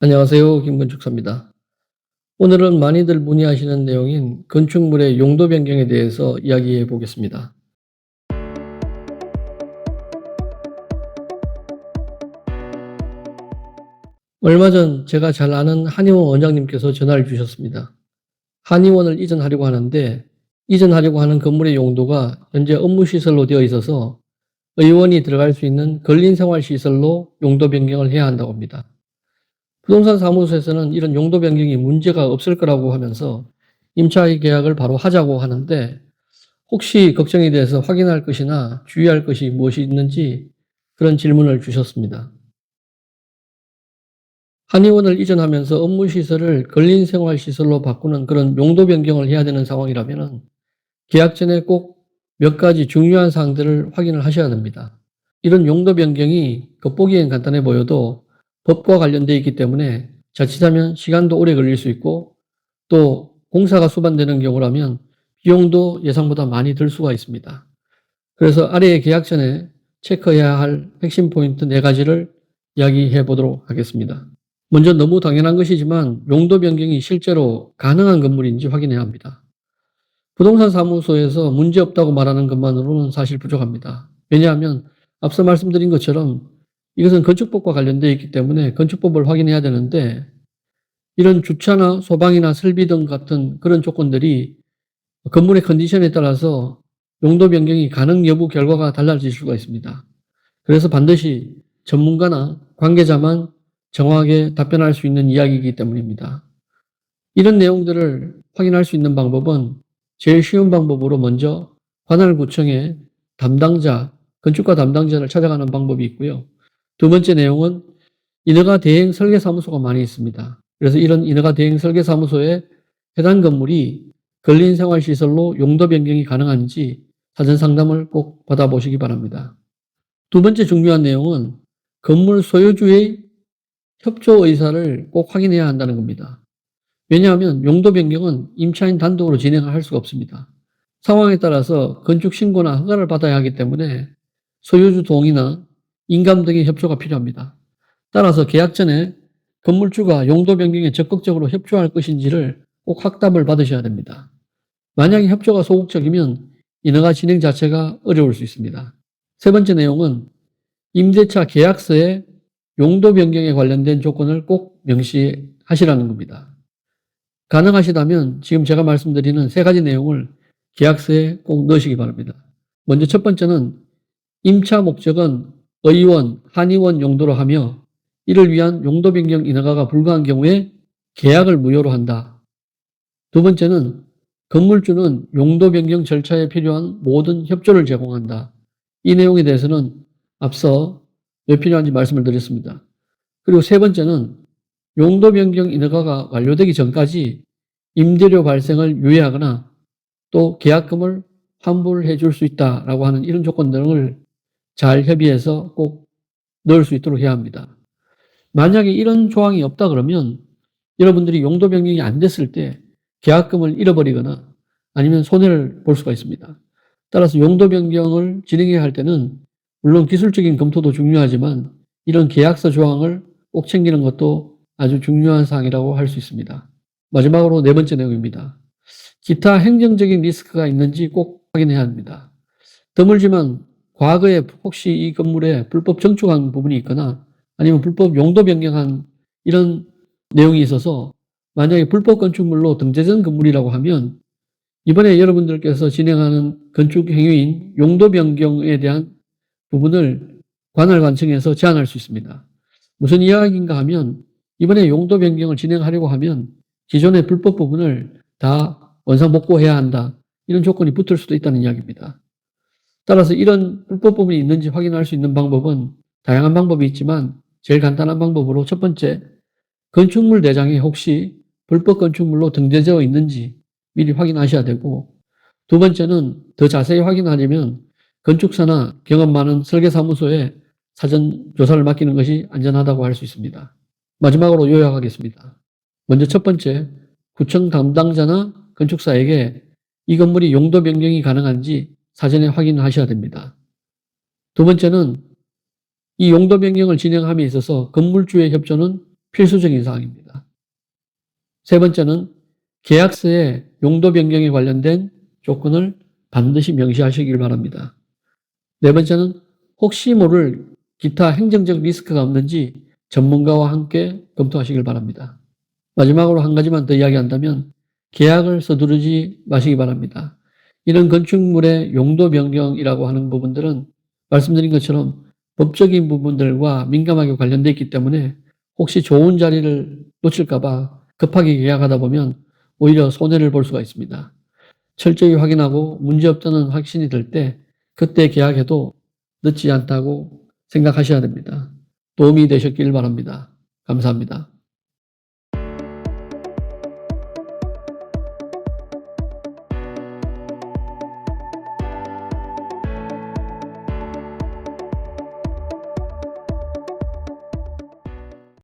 안녕하세요. 김건축사입니다. 오늘은 많이들 문의하시는 내용인 건축물의 용도 변경에 대해서 이야기해 보겠습니다. 얼마 전 제가 잘 아는 한의원 원장님께서 전화를 주셨습니다. 한의원을 이전하려고 하는데 이전하려고 하는 건물의 용도가 현재 업무시설로 되어 있어서 의원이 들어갈 수 있는 근린생활시설로 용도 변경을 해야 한다고 합니다. 부동산 사무소에서는 이런 용도 변경이 문제가 없을 거라고 하면서 임차의 계약을 바로 하자고 하는데 혹시 걱정에 대해서 확인할 것이나 주의할 것이 무엇이 있는지 그런 질문을 주셨습니다. 한의원을 이전하면서 업무시설을 근린생활시설로 바꾸는 그런 용도 변경을 해야 되는 상황이라면 계약 전에 꼭 몇 가지 중요한 사항들을 확인을 하셔야 됩니다. 이런 용도 변경이 겉보기엔 간단해 보여도 법과 관련되어 있기 때문에 자칫하면 시간도 오래 걸릴 수 있고 또 공사가 수반되는 경우라면 비용도 예상보다 많이 들 수가 있습니다. 그래서 아래의 계약 전에 체크해야 할 핵심 포인트 4가지를 이야기해 보도록 하겠습니다. 먼저 너무 당연한 것이지만 용도 변경이 실제로 가능한 건물인지 확인해야 합니다. 부동산 사무소에서 문제없다고 말하는 것만으로는 사실 부족합니다. 왜냐하면 앞서 말씀드린 것처럼 이것은 건축법과 관련되어 있기 때문에 건축법을 확인해야 되는데 이런 주차나 소방이나 설비 등 같은 그런 조건들이 건물의 컨디션에 따라서 용도 변경이 가능 여부 결과가 달라질 수가 있습니다. 그래서 반드시 전문가나 관계자만 정확하게 답변할 수 있는 이야기이기 때문입니다. 이런 내용들을 확인할 수 있는 방법은 제일 쉬운 방법으로 먼저 관할구청의 담당자, 건축가 담당자를 찾아가는 방법이 있고요. 두 번째 내용은 인허가 대행 설계사무소가 많이 있습니다. 그래서 이런 인허가 대행 설계사무소에 해당 건물이 근린생활시설로 용도 변경이 가능한지 사전 상담을 꼭 받아보시기 바랍니다. 두 번째 중요한 내용은 건물 소유주의 협조 의사를 꼭 확인해야 한다는 겁니다. 왜냐하면 용도 변경은 임차인 단독으로 진행을 할 수가 없습니다. 상황에 따라서 건축 신고나 허가를 받아야 하기 때문에 소유주 동의나 인감 등의 협조가 필요합니다. 따라서 계약 전에 건물주가 용도 변경에 적극적으로 협조할 것인지를 꼭 확답을 받으셔야 됩니다. 만약에 협조가 소극적이면 인허가 진행 자체가 어려울 수 있습니다. 세 번째 내용은 임대차 계약서에 용도 변경에 관련된 조건을 꼭 명시하시라는 겁니다. 가능하시다면 지금 제가 말씀드리는 3가지 내용을 계약서에 꼭 넣으시기 바랍니다. 먼저 첫 번째는 임차 목적은 의원, 한의원 용도로 하며 이를 위한 용도 변경 인허가가 불가한 경우에 계약을 무효로 한다. 두 번째는 건물주는 용도 변경 절차에 필요한 모든 협조를 제공한다. 이 내용에 대해서는 앞서 왜 필요한지 말씀을 드렸습니다. 그리고 세 번째는 용도 변경 인허가가 완료되기 전까지 임대료 발생을 유예하거나 또 계약금을 환불해 줄 수 있다라고 하는 이런 조건 등을 잘 협의해서 꼭 넣을 수 있도록 해야 합니다. 만약에 이런 조항이 없다 그러면 여러분들이 용도 변경이 안 됐을 때 계약금을 잃어버리거나 아니면 손해를 볼 수가 있습니다. 따라서 용도 변경을 진행해야 할 때는 물론 기술적인 검토도 중요하지만 이런 계약서 조항을 꼭 챙기는 것도 아주 중요한 사항이라고 할 수 있습니다. 마지막으로 4번째 내용입니다. 기타 행정적인 리스크가 있는지 꼭 확인해야 합니다. 드물지만 과거에 혹시 이 건물에 불법 증축한 부분이 있거나 아니면 불법 용도 변경한 이런 내용이 있어서 만약에 불법 건축물로 등재된 건물이라고 하면 이번에 여러분들께서 진행하는 건축 행위인 용도 변경에 대한 부분을 관할관청에서 제한할 수 있습니다. 무슨 이야기인가 하면 이번에 용도 변경을 진행하려고 하면 기존의 불법 부분을 다 원상복구해야 한다. 이런 조건이 붙을 수도 있다는 이야기입니다. 따라서 이런 불법 부분이 있는지 확인할 수 있는 방법은 다양한 방법이 있지만 제일 간단한 방법으로 첫 번째, 건축물 대장에 혹시 불법 건축물로 등재되어 있는지 미리 확인하셔야 되고 두 번째는 더 자세히 확인하려면 건축사나 경험 많은 설계사무소에 사전 조사를 맡기는 것이 안전하다고 할 수 있습니다. 마지막으로 요약하겠습니다. 먼저 첫 번째, 구청 담당자나 건축사에게 이 건물이 용도 변경이 가능한지 사전에 확인하셔야 됩니다. 두 번째는 이 용도 변경을 진행함에 있어서 건물주의 협조는 필수적인 사항입니다. 세 번째는 계약서의 용도 변경에 관련된 조건을 반드시 명시하시길 바랍니다. 네 번째는 혹시 모를 기타 행정적 리스크가 없는지 전문가와 함께 검토하시길 바랍니다. 마지막으로 한 가지만 더 이야기한다면 계약을 서두르지 마시기 바랍니다. 이런 건축물의 용도 변경이라고 하는 부분들은 말씀드린 것처럼 법적인 부분들과 민감하게 관련되어 있기 때문에 혹시 좋은 자리를 놓칠까 봐 급하게 계약하다 보면 오히려 손해를 볼 수가 있습니다. 철저히 확인하고 문제없다는 확신이 들 때 그때 계약해도 늦지 않다고 생각하셔야 됩니다. 도움이 되셨길 바랍니다. 감사합니다.